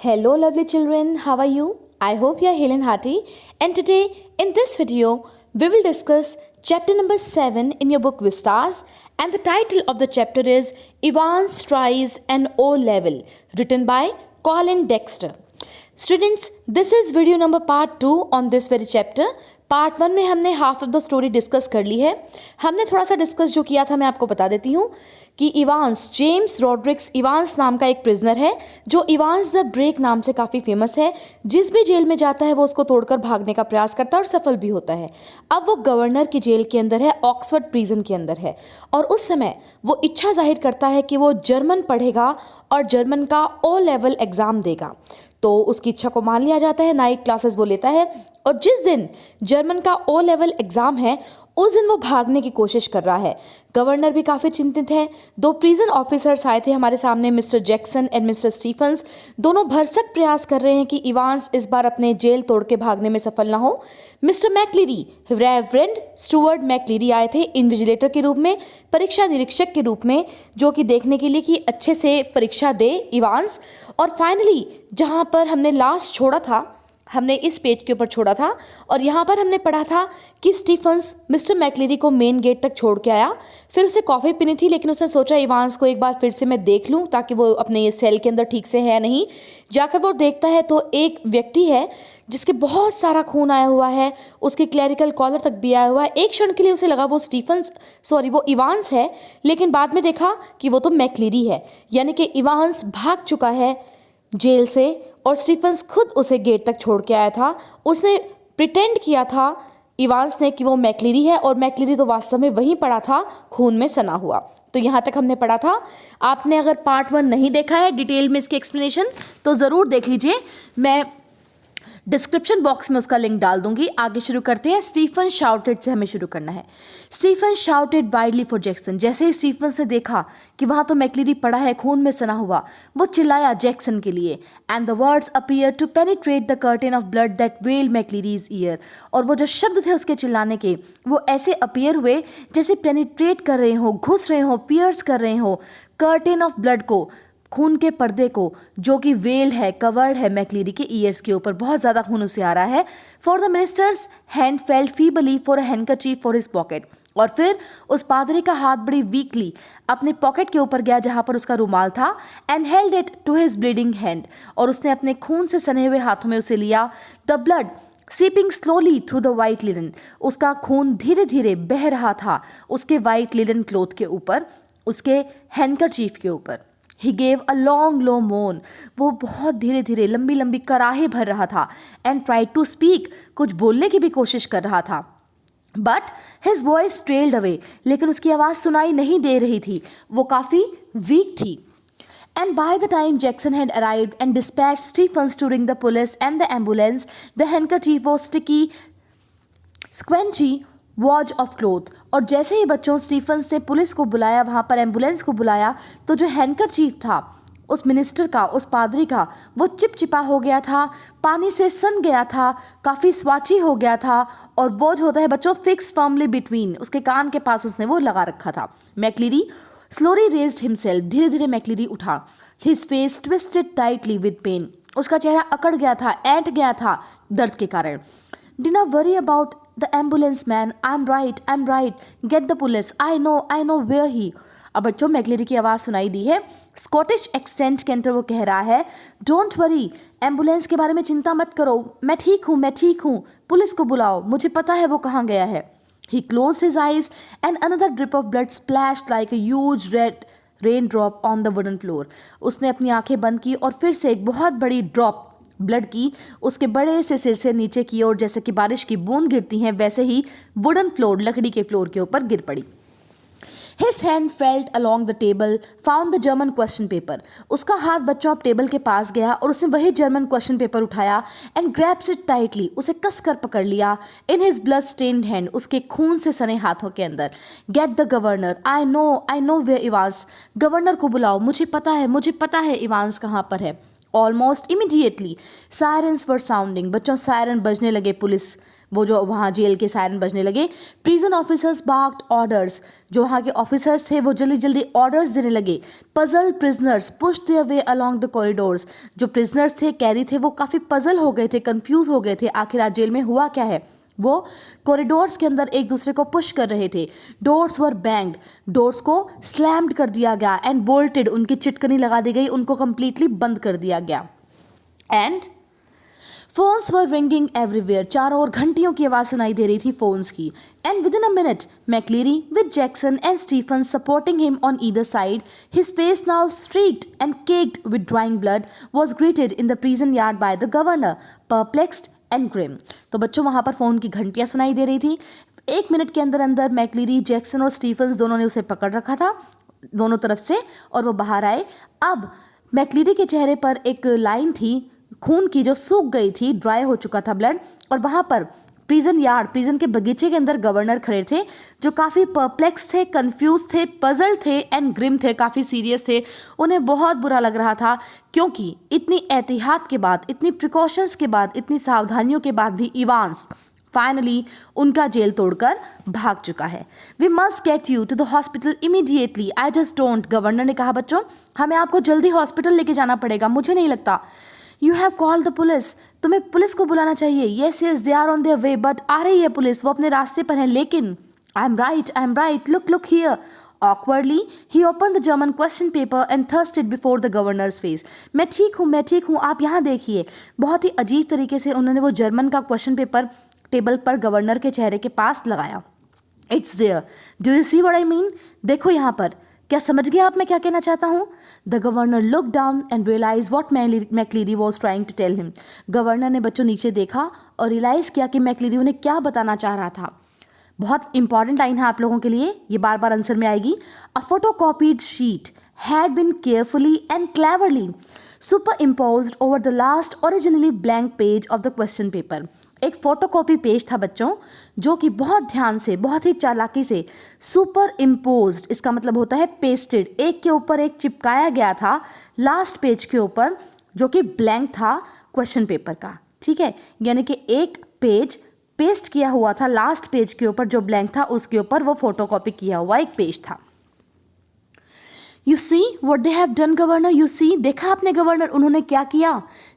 Hello lovely children, how are you? I hope you are hale and hearty, and today in this video we will discuss chapter number 7 in your book Vistas, and the title of the chapter is evanstriesanolevel, written by Colin Dexter. Students, this is video number part 2 on this very chapter. Part 1 में हमने half of the story discuss कर ली है. हमने थोड़ा सा discuss जो किया था मैं आपको बता देती हूँ कि इवांस जेम्स रॉड्रिक्स इवांस नाम का एक प्रिजनर है जो इवांस द ब्रेक नाम से काफ़ी फेमस है. जिस भी जेल में जाता है वो उसको तोड़कर भागने का प्रयास करता है और सफल भी होता है. अब वो गवर्नर की जेल के अंदर है, ऑक्सफोर्ड प्रिजन के अंदर है, और उस समय वो इच्छा जाहिर करता है कि वो जर्मन पढ़ेगा और जर्मन का ओ लेवल एग्ज़ाम देगा. तो उसकी इच्छा को मान लिया जाता है, नाइट क्लासेस वो लेता है, और जिस दिन जर्मन का ओ लेवल एग्ज़ाम है उस दिन वो भागने की कोशिश कर रहा है. गवर्नर भी काफ़ी चिंतित है. 2 प्रिजन ऑफिसर्स आए थे हमारे सामने, mister Jackson and mister Stephens. दोनों भरसक प्रयास कर रहे हैं कि इवांस इस बार अपने जेल तोड़ के भागने में सफल ना हो. मिस्टर मैक्लीरी, रेवरेंड स्टुअर्ट मैक्लीरी आए थे इन्विजिलेटर के रूप में, परीक्षा निरीक्षक के रूप में, जो कि देखने के लिए कि अच्छे से परीक्षा दे इवांस. और फाइनली जहाँ पर हमने लास्ट छोड़ा था, हमने इस पेज के ऊपर छोड़ा था और यहाँ पर हमने पढ़ा था कि स्टीफन्स मिस्टर मैक्लीरी को मेन गेट तक छोड़ के आया. फिर उसे कॉफ़ी पीनी थी, लेकिन उसने सोचा इवांस को एक बार फिर से मैं देख लूँ ताकि वो अपने ये सेल के अंदर ठीक से है या नहीं. जाकर वो देखता है तो एक व्यक्ति है जिसके बहुत सारा खून आया हुआ है, उसके क्लैरिकल कॉलर तक भी आया हुआ है. एक क्षण के लिए उसे लगा वो इवांस है, लेकिन बाद में देखा कि वो तो मैक्लीरी है, यानी कि इवांस भाग चुका है जेल से और स्टीफन्स खुद उसे गेट तक छोड़ के आया था. उसने प्रिटेंड किया था इवांस ने कि वो मैक्लीरी है, और मैक्लीरी तो वास्तव में वहीं पड़ा था खून में सना हुआ. तो यहाँ तक हमने पढ़ा था. आपने अगर पार्ट 1 नहीं देखा है डिटेल में इसकी एक्सप्लेनेशन तो ज़रूर देख लीजिए, मैं डिस्क्रिप्शन बॉक्स में उसका लिंक डाल दूंगी. आगे शुरू करते हैं. स्टीफन शाउटेड से हमें शुरू करना है. Stephen shouted wildly for Jackson. जैसे ही स्टीफन से देखा कि वहाँ तो मैक्लीरी पड़ा है खून में सना हुआ, वो चिल्लाया जैक्सन के लिए. And the words appear to penetrate the curtain of blood that veiled McCleary's ear. और वो जो शब्द थे उसके चिल्लाने के, वो ऐसे अपीयर हुए जैसे पेनिट्रेट कर रहे हो, घुस रहे हो, पियर्स कर रहे हो कर्टेन ऑफ ब्लड को, खून के पर्दे को, जो कि वेल है, कवर्ड है मैक्लीरी के ईयर्स के ऊपर. बहुत ज़्यादा खून उसे आ रहा है. For the ministers hand failed feebly for a handkerchief for his pocket. और फिर उस पादरी का हाथ बड़ी वीकली अपने पॉकेट के ऊपर गया जहाँ पर उसका रुमाल था. And held it to his bleeding hand. और उसने अपने खून से सने हुए हाथों में उसे लिया. The blood seeping slowly through the white linen. उसका खून धीरे धीरे बह रहा था उसके वाइट लिनन क्लोथ के ऊपर, उसके हैंडकरचीफ के ऊपर. He gave a long low moan. वो बहुत धीरे धीरे लंबी लंबी कराहे भर रहा था. And tried to speak. कुछ बोलने की भी कोशिश कर रहा था. But his voice trailed away. लेकिन उसकी आवाज़ सुनाई नहीं दे रही थी, वो काफ़ी वीक थी. And by the time Jackson had arrived and dispatched Stephens to ring the police and the ambulance, the handkerchief was sticky, squanchy was of cloth. और जैसे ही बच्चों स्टीफन्स ने पुलिस को बुलाया, वहाँ पर एम्बुलेंस को बुलाया, तो जो हैंडकरचीफ था उस मिनिस्टर का, उस पादरी का, वो चिपचिपा हो गया था, पानी से सन गया था, काफ़ी स्वाची हो गया था. और वो जो होता है बच्चों फिक्स फर्मली बिटवीन, उसके कान के पास उसने वो लगा रखा था. McCleary slowly raised himself. धीरे धीरे मैक्लीरी उठा. His face twisted tightly with pain. उसका चेहरा अकड़ गया था, ऐंठ गया था दर्द के कारण. Do not worry about The ambulance man, I'm right. Get the police. I know where he. अब बच्चों मैक्लीरी की आवाज़ सुनाई दी है. स्कॉटिश एक्सेंट के अंदर वो कह रहा है, डोंट वरी, एम्बुलेंस के बारे में चिंता मत करो, मैं ठीक हूँ, पुलिस को बुलाओ, मुझे पता है वो कहाँ गया है. He closed his eyes and another drip of blood splashed like a huge red raindrop on the wooden floor. उसने अपनी आंखें बंद की और फिर से एक बहुत बड़ी ड्रॉप ब्लड की उसके बड़े से सिर से नीचे की ओर, जैसे कि बारिश की बूंद गिरती हैं वैसे ही वुडन फ्लोर, लकड़ी के फ्लोर के ऊपर गिर पड़ी. His hand felt along the table, found the German question paper. उसका हाथ बच्चों अब टेबल के पास गया और उसने वही जर्मन क्वेश्चन पेपर उठाया. And grabs it tightly. उसे कसकर पकड़ लिया. In his blood stained hand. उसके खून से सने हाथों के अंदर. Get the governor. I know where Evans. Governor को बुलाओ, मुझे पता है इवांस कहाँ पर है. Almost immediately, sirens were sounding. बच्चों सायरन बजने लगे पुलिस वो जो वहाँ जेल के सायरन बजने लगे। प्रिजन ऑफिसर्स बार्क्ड ऑर्डर्स, जो वहाँ के ऑफिसर्स थे वो जल्दी जल्दी ऑर्डर्स देने लगे। Puzzle prisoners pushed their way along the corridors, जो प्रिजनर्स थे, कैदी थे, वो काफ़ी पजल हो गए थे, कंफ्यूज हो गए थे, आखिर आज जेल में हुआ क्या है। वो कॉरिडोर्स के अंदर एक दूसरे को पुश कर रहे थे। डोर्स वर बैंग्ड, डोर्स को स्लैम्ड कर दिया गया। एंड बोल्टेड, उनकी चिटकनी लगा दी गई, उनको कंप्लीटली बंद कर दिया गया। And phones were ringing everywhere, चारों ओर घंटियों की आवाज सुनाई दे रही थी फोन्स की। And within a minute McCleary with Jackson and Stephen supporting him on either side, his face now streaked and caked with drying blood, was greeted in the prison yard by the governor, perplexed and grim. तो बच्चों वहां पर phone की घंटियां सुनाई दे रही थी। 1 minute के अंदर अंदर मैक्लीरी, जैक्सन और स्टीफन्स दोनों ने उसे पकड़ रखा था दोनों तरफ से, और वो बाहर आए। अब मैक्लीरी के चेहरे पर एक लाइन थी खून की जो सूख गई थी, ड्राई हो चुका था ब्लड, और वहां पर प्रिजन यार्ड, प्रिजन के बगीचे के अंदर गवर्नर खड़े थे जो काफ़ी परप्लेक्स थे, कंफ्यूज थे, पजल थे एंड ग्रिम थे, काफ़ी सीरियस थे। उन्हें बहुत बुरा लग रहा था क्योंकि इतनी एहतियात के बाद, इतनी प्रिकॉशंस के बाद, इतनी सावधानियों के बाद भी इवांस फाइनली उनका जेल तोड़कर भाग चुका है। We must get you to the hospital immediately, I just don't, governor ने कहा बच्चों हमें आपको जल्दी हॉस्पिटल लेके जाना पड़ेगा, मुझे नहीं लगता। You have called the police, तुम्हें पुलिस को बुलाना चाहिए। Yes yes they are on their way, but आ रही है पुलिस, वो अपने रास्ते पर है। लेकिन I am right, look here. Awkwardly, he opened the German question paper and thrust it before the governor's face. मैं ठीक हूँ, आप यहाँ देखिए। बहुत ही अजीब तरीके से उन्होंने वो जर्मन का क्वेश्चन पेपर टेबल पर गवर्नर के चेहरे के पास लगाया। It's there. Do you see what I mean? देखो यहाँ पर, क्या समझ गया आप मैं क्या कहना चाहता हूँ? The governor looked down and realized what मैक्लीरी was trying to tell him. Governor ने बच्चों नीचे देखा और रियलाइज किया कि मैक्लीरी उन्हें क्या बताना चाह रहा था। बहुत इंपॉर्टेंट लाइन है आप लोगों के लिए, ये बार बार आंसर में आएगी। A photocopied sheet had been carefully and cleverly superimposed over the last originally blank page of the question paper. एक फोटोकॉपी पेज था बच्चों जो कि बहुत ध्यान से, बहुत ही चालाकी से सुपर इम्पोज्ड, इसका मतलब होता है पेस्टेड, एक के ऊपर एक चिपकाया गया था लास्ट पेज के ऊपर जो कि ब्लैंक था क्वेश्चन पेपर का। ठीक है, यानी कि एक पेज पेस्ट किया हुआ था लास्ट पेज के ऊपर जो ब्लैंक था, उसके ऊपर वो फोटोकॉपी किया हुआ एक पेज था। You see what they have done governor, you see, देखा आपने गवर्नर उन्होंने क्या किया।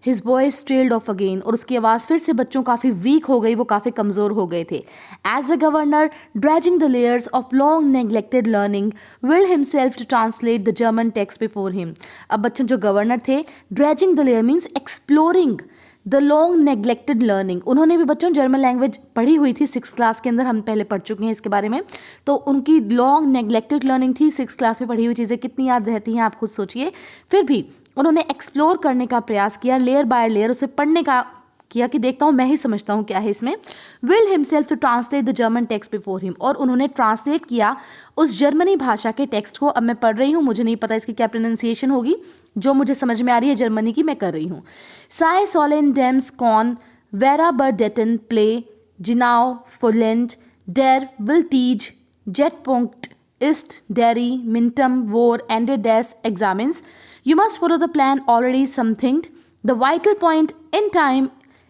His voice trailed off again, और उसकी आवाज़ फिर से बच्चों काफ़ी वीक हो गई, वो काफ़ी कमज़ोर हो गए थे। As a governor dragging the layers of long neglected learning will himself to translate the German text before him. अब बच्चों जो गवर्नर थे, dragging the layer means exploring the long neglected learning, उन्होंने भी बच्चों जर्मन लैंग्वेज पढ़ी हुई थी 6th क्लास के अंदर, हम पहले पढ़ चुके हैं इसके बारे में। तो उनकी लॉन्ग नेग्लेक्टेड लर्निंग थी, 6th क्लास में पढ़ी हुई चीज़ें कितनी याद रहती हैं आप खुद सोचिए। फिर भी उन्होंने एक्सप्लोर करने का प्रयास किया, लेयर बाय लेयर उसे पढ़ने का किया कि देखता हूँ मैं ही समझता हूँ क्या है इसमें। Will himself to translate the German text before him, और उन्होंने ट्रांसलेट किया उस जर्मनी भाषा के टेक्स्ट को। अब मैं पढ़ रही हूँ, मुझे नहीं पता इसकी क्या प्रोनाउंसिएशन होगी, जो मुझे समझ में आ रही है जर्मनी की मैं कर रही हूँ। साय सोलेन डेम्स कॉन वेरा बर्डेटन प्ले जिनाओ फोलेंड डेर विल टीज जेट पोंक्ट इस्ट डेरी मिंटम वोर एंडे डेस एग्जामिन्स you must follow the plan already something the vital point in time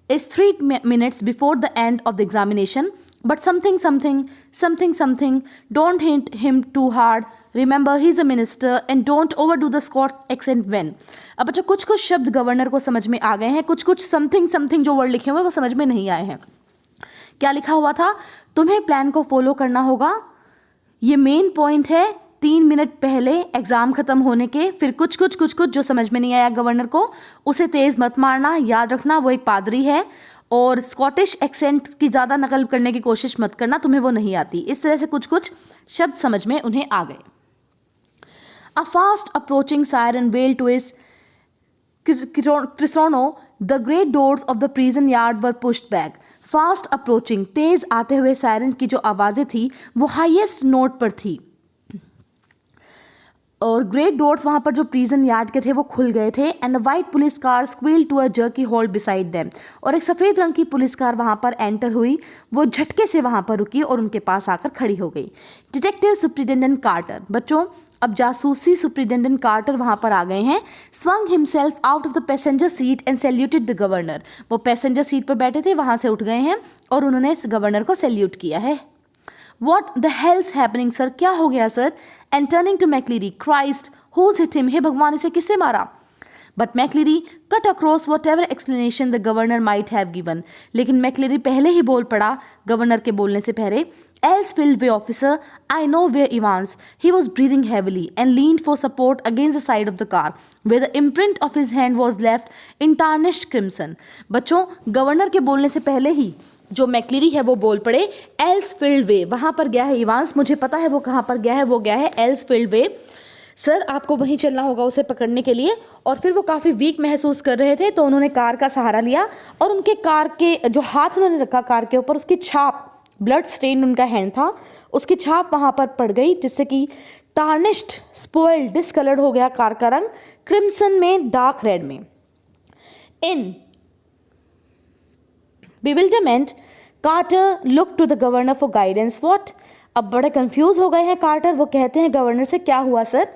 is 3 minutes before the end of the examination, but something, don't hit him too hard, remember he's a minister, and don't overdo the Scots accent when। अब बच्चों कुछ कुछ शब्द governor को समझ में आ गए हैं, कुछ कुछ समथिंग जो वर्ड लिखे हुए वो समझ में नहीं आए हैं। क्या लिखा हुआ था? तुम्हें प्लान को फॉलो करना होगा, ये मेन पॉइंट है। 3 मिनट पहले एग्जाम खत्म होने के, फिर कुछ जो समझ में नहीं आया गवर्नर को उसे तेज मत मारना, याद रखना वो एक पादरी है, और स्कॉटिश एक्सेंट की ज़्यादा नकल करने की कोशिश मत करना, तुम्हें वो नहीं आती। इस तरह से कुछ शब्द समझ में उन्हें आ गए। A fast approaching siren wail to is crescendo the great doors of the prison yard were pushed back. Fast approaching, तेज आते हुए सायरन की जो आवाज़ें थी वो हाईएस्ट नोट पर थी। और ग्रेट डोर्स वहाँ पर जो प्रिजन यार्ड के थे वो खुल गए थे and white police car squeal to a jerky halt beside them, और एक सफ़ेद रंग की पुलिस कार वहाँ पर एंटर हुई, वो झटके से वहाँ पर रुकी और उनके पास आकर खड़ी हो गई। डिटेक्टिव सुप्रिटेंडेंट कार्टर, बच्चों अब जासूसी सुप्रिटेंडेंट कार्टर वहाँ पर आ गए हैं। Swung himself out of the passenger seat and saluted the governor, वो पैसेंजर सीट पर बैठे थे, वहाँ से उठ गए हैं और उन्होंने इस गवर्नर को सैल्यूट किया है। What the hell's happening, sir? क्या हो गया sir? And turning to McCleary, Christ, who's hit him? हे भगवान, इसे किससे मारा? But McCleary cut across whatever explanation the governor might have given. लेकिन McCleary पहले ही बोल पड़ा गवर्नर के बोलने से पहले, Ellsfield officer, I know where Evans. He was breathing heavily and leaned for support against the side of the car, where the imprint of his hand was left in tarnished crimson. बच्चों, governor के बोलने से पहले ही जो मैक्लीरी है वो बोल पड़े एल्सफील्ड वे, वहाँ पर गया है इवांस, मुझे पता है वो कहाँ पर गया है, वो गया है एल्सफील्ड वे। सर आपको वहीं चलना होगा उसे पकड़ने के लिए। और फिर वो काफ़ी वीक महसूस कर रहे थे तो उन्होंने कार का सहारा लिया और उनके कार के जो हाथ उन्होंने रखा कार के ऊपर, उसकी छाप, ब्लड स्टेन उनका हैंड था, उसकी छाप वहाँ पर पड़ गई, जिससे कि टार्निश्ड, स्पॉइल्ड, डिसकलर्ड हो गया कार का रंग, क्रिम्सन में, डार्क रेड में। इन bewilderment, Carter looked to the governor for guidance. What? अब बड़े कंफ्यूज हो गए हैं कार्टर, वो कहते हैं गवर्नर से, क्या हुआ sir?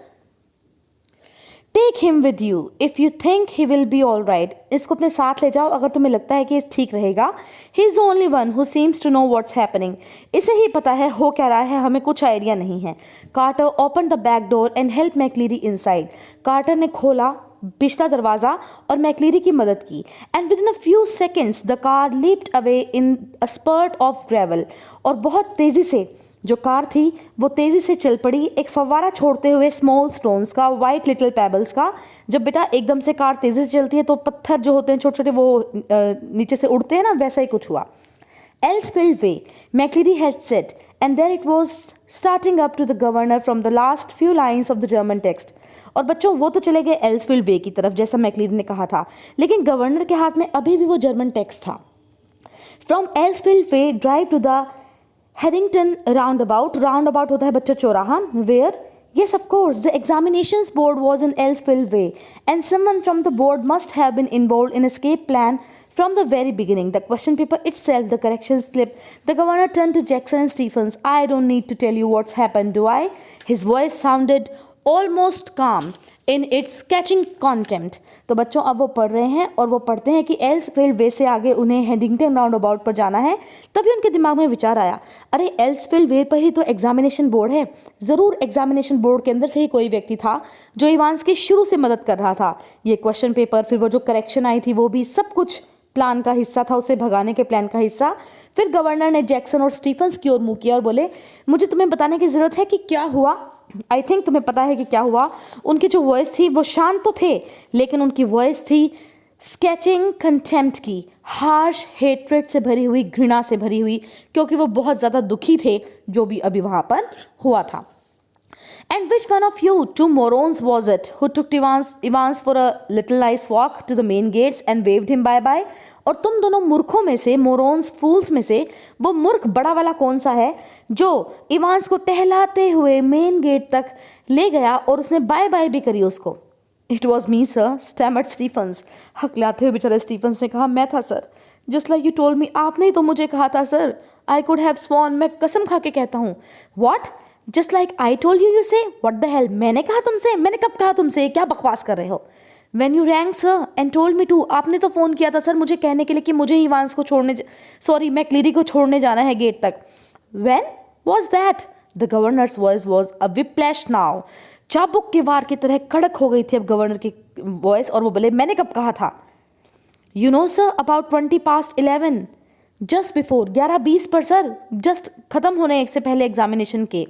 Take him with you if you think he will be all right. इसको अपने साथ ले जाओ अगर तुम्हें लगता है कि ठीक रहेगा। He is the only one who seems to know what's happening. इसे ही पता है हो क्या रहा है, हमें कुछ आइडिया नहीं है। Carter opened the back door and helped McCleary inside. Carter ने खोला पिछला दरवाज़ा और मैक्लीरी की मदद की। And within a few seconds the car leaped away in a spurt of gravel, और बहुत तेज़ी से जो कार थी वो तेज़ी से चल पड़ी, एक फव्वारा छोड़ते हुए स्मॉल स्टोन्स का, वाइट लिटिल पेबल्स का। जब बेटा एकदम से कार तेज़ी से चलती है तो पत्थर जो होते हैं छोटे छोटे वो नीचे से उड़ते हैं ना, वैसा ही कुछ हुआ। Ellsfield way, McCleary had said, and there it was starting up to the governor from the last few lines of the German text. और बच्चों वो तो चले गए एल्सफील्ड वे की तरफ जैसा मैक्लीरी ने कहा था, लेकिन गवर्नर के हाथ में अभी भी वो जर्मन टेक्स्ट था। From Elsfield way drive to the Headington roundabout होता है बच्चा चौराहा, where yes of course the examinations board was in Ellsfield way and someone from the board must have been involved in escape plan from the very beginning. The question paper itself, the correction slip. The governor turned to Jackson and Stephens. I don't need to tell you what's happened, do I? His voice sounded almost calm in its catching contempt. तो बच्चों अब वो पढ़ रहे हैं और वो पढ़ते हैं कि एल्सफील्ड वे से आगे उन्हें हेडिंगटन राउंड अबाउट पर जाना है। तभी उनके दिमाग में विचार आया, अरे एल्सफील्ड वे पर ही तो एग्जामिनेशन बोर्ड है, ज़रूर एग्जामिनेशन बोर्ड के अंदर से ही कोई व्यक्ति था जो इवांस की शुरू से मदद कर रहा था। ये क्वेश्चन पेपर, फिर वो जो करेक्शन आई थी, वो भी सब कुछ प्लान का हिस्सा था, उसे भगाने के प्लान का हिस्सा। फिर गवर्नर ने जैक्सन और स्टीफन्स की ओर मुँह किया और बोले, मुझे तुम्हें बताने की ज़रूरत है कि क्या हुआ। आई थिंक तुम्हें पता है कि क्या हुआ। उनकी जो वॉइस थी वो शांत तो थे, लेकिन उनकी वॉइस थी स्केचिंग कंटेम्प्ट की, हार्श हेट्रेड से भरी हुई, घृणा से भरी हुई, क्योंकि वो बहुत ज़्यादा दुखी थे जो भी अभी वहाँ पर हुआ था। And which one of you two morons was it who took Evans for a little nice walk to the main gates and waved him bye-bye? और तुम दोनों मूर्खों में से, मोरोन्स, फूल्स में से, वो मूर्ख बड़ा वाला कौन सा है जो इवांस को टहलाते हुए मेन गेट तक ले गया और उसने बाय बाय भी करी उसको? It was me sir, stammered Stephens. हकलाते हुए बेचारे स्टीफन्स ने कहा, मैं था sir. Just like you told me, आपने ही तो मुझे कहा था sir. I could have sworn, मैं कसम खा के कहता हूँ। What? Just like I told you, you say? What the hell? मैंने कहा तुमसे? मैंने कब कहा तुमसे? क्या बकवास कर रहे हो? When you rang sir and told me to, आपने तो फ़ोन किया था सर मुझे कहने के लिए कि मुझे इवांस को मैक्लीरी को छोड़ने जाना है गेट तक। When was that? The governor's voice was a whiplash now. चाबुक के वार की तरह कड़क हो गई थी अब गवर्नर की वॉइस, और वो बोले, मैंने कब कहा था? You know sir, about 20 past 11. Just before, 11:20 पर सर, जस्ट ख़त्म होने से पहले एग्जामिनेशन के।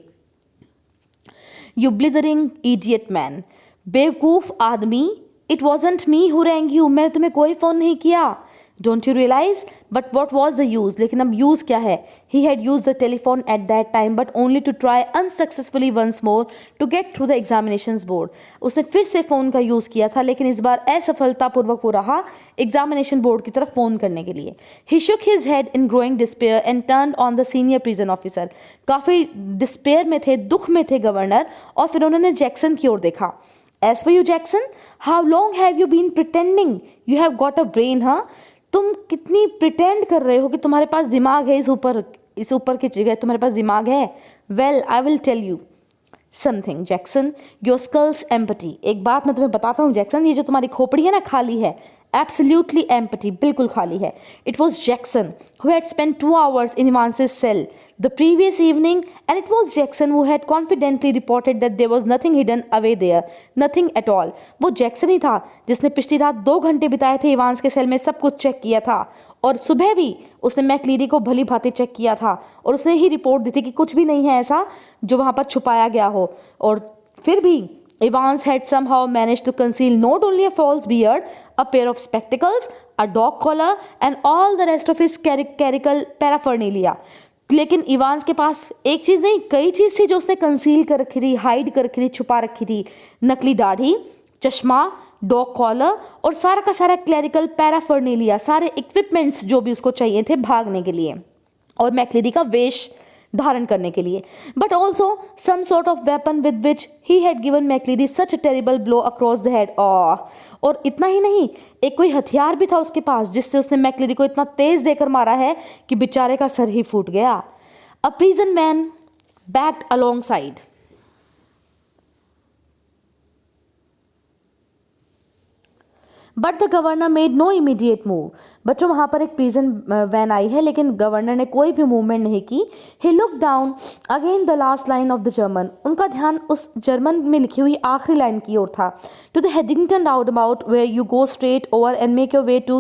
You blithering idiot man, बेवकूफ़ आदमी। It wasn't me who rang you, मैंने तुम्हें कोई फ़ोन नहीं किया। Don't you realise? But what was the use? लेकिन अब यूज़ क्या है? He had used the telephone at that time but only to try unsuccessfully once more to get through the examinations board. उसने फिर से phone का use किया था, लेकिन इस बार असफलतापूर्वक वो रहा एग्जामिनेशन बोर्ड की तरफ फ़ोन करने के लिए। He shook his head in growing despair and turn on the senior prison officer. काफ़ी डिस्पेयर में थे, दुख में थे गवर्नर, और फिर उन्होंने जैक्सन की ओर देखा। As for you, Jackson, how long have you been pretending? You have got a brain, हाँ? तुम कितनी प्रिटेंड कर रहे हो कि तुम्हारे पास दिमाग है, इस ऊपर की जगह तुम्हारे पास दिमाग है। Well I will tell you something Jackson, your skull's empty. एक बात मैं तुम्हें बताता हूँ जैक्सन, ये जो तुम्हारी खोपड़ी है ना, खाली है। एब्सोल्युटली एम्पटी, बिल्कुल खाली है। It was Jackson who had spent 2 hours in Ivan's cell the previous evening, and it was Jackson who had confidently reported that there was nothing hidden away there, nothing at all. वो Jackson ही था जिसने पिछली रात 2 घंटे बिताए थे Evans के cell में, सब कुछ चेक किया था, और सुबह भी उसने मैकलीरी को भली भांति चेक किया था, और उसने ही रिपोर्ट दी थी कि कुछ भी नहीं है ऐसा जो वहाँ पर छुपाया गया हो। और फिर भी Evans had somehow managed to conceal not only a false beard, a pair of spectacles, a dog collar, and all the rest of his clerical paraphernalia. लेकिन इवांस के पास एक चीज़ नहीं, कई चीज़ थी जो उसने कंसील कर रखी थी, हाइड कर रखी थी, छुपा रखी थी। नकली दाढ़ी, चश्मा, डॉग कॉलर और सारा का सारा क्लरिकल पैराफर्नेलिया, सारे इक्विपमेंट्स जो भी उसको चाहिए थे भागने के लिए और मैकलेरी का वेश धारण करने के लिए। But also some sort of weapon with which he had given McCleary such a terrible blow across the head. और इतना ही नहीं, एक कोई हथियार भी था उसके पास जिससे उसने मैकलेरी को इतना तेज देकर मारा है कि बेचारे का सर ही फूट गया। A prison man backed alongside. But the governor made no immediate move. बच्चों वहाँ पर एक प्रिजन वैन आई है, लेकिन गवर्नर ने कोई भी मूवमेंट नहीं की। He look down again the last line of the German. उनका ध्यान उस जर्मन में लिखी हुई आखिरी लाइन की ओर था। To the Headington roundabout where you go straight over and make your way to